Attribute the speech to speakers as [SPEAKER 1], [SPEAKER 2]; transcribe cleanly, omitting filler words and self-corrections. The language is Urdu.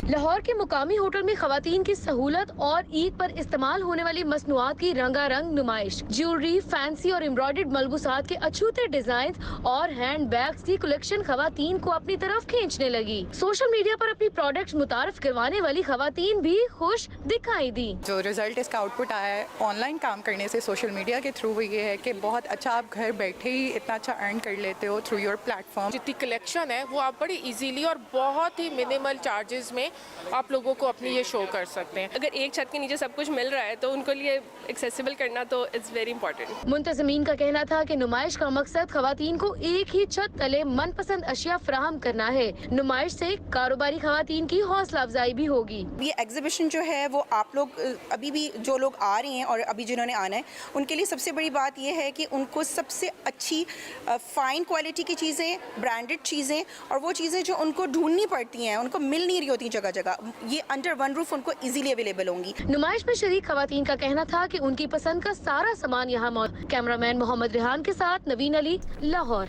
[SPEAKER 1] لاہور کے مقامی ہوٹل میں خواتین کی سہولت اور عید پر استعمال ہونے والی مصنوعات کی رنگا رنگ نمائش، جیولری، فینسی اور امبرائڈرڈ ملبوسات کے اچھوتے ڈیزائن اور ہینڈ بیگز کی کلیکشن خواتین کو اپنی طرف کھینچنے لگی۔ سوشل میڈیا پر اپنی پروڈکٹس متعارف کروانے والی خواتین بھی خوش دکھائی دی۔
[SPEAKER 2] جو رزلٹ اس کا آؤٹ پٹ آیا ہے آن لائن کام کرنے سے سوشل میڈیا کے تھرو، وہ یہ ہے کہ بہت اچھا آپ گھر بیٹھے ہی اتنا اچھا ارن کر لیتے ہو تھرو یور پلیٹ فارم۔
[SPEAKER 3] جتنی کلیکشن ہے وہ آپ بڑی ایزیلی اور بہت ہی منیمل چارجز میں آپ لوگوں کو اپنی یہ شو کر سکتے ہیں۔
[SPEAKER 4] اگر ایک چھت کے نیچے سب کچھ مل رہا ہے تو ان کے لیے ایکسیسیبل کرنا تو اٹس ویری امپورٹنٹ۔
[SPEAKER 1] منتظمین کا کہنا تھا کہ نمائش کا مقصد خواتین کو ایک ہی چھت تلے من پسند اشیاء فراہم کرنا ہے۔ نمائش سے کاروباری خواتین کی حوصلہ افزائی بھی ہوگی۔
[SPEAKER 5] یہ ایگزیبیشن جو ہے وہ آپ لوگ ابھی بھی جو لوگ آ رہی ہیں اور ابھی جنہوں نے آنا ہے ان کے لیے سب سے بڑی بات یہ ہے کہ ان کو سب سے اچھی فائن کوالٹی کی چیزیں، برانڈڈ چیزیں اور وہ چیزیں جو ان کو ڈھونڈنی پڑتی ہیں، ان کو مل نہیں رہی ہوتی جگہ جگہ، یہ انڈر ون روف ان کو ایزیلی اویلیبل ہوں گی۔
[SPEAKER 1] نمائش میں شریک خواتین کا کہنا تھا کہ ان کی پسند کا سارا سامان یہاں موجود۔ کیمرہ مین محمد ریحان کے ساتھ نوین علی، لاہور۔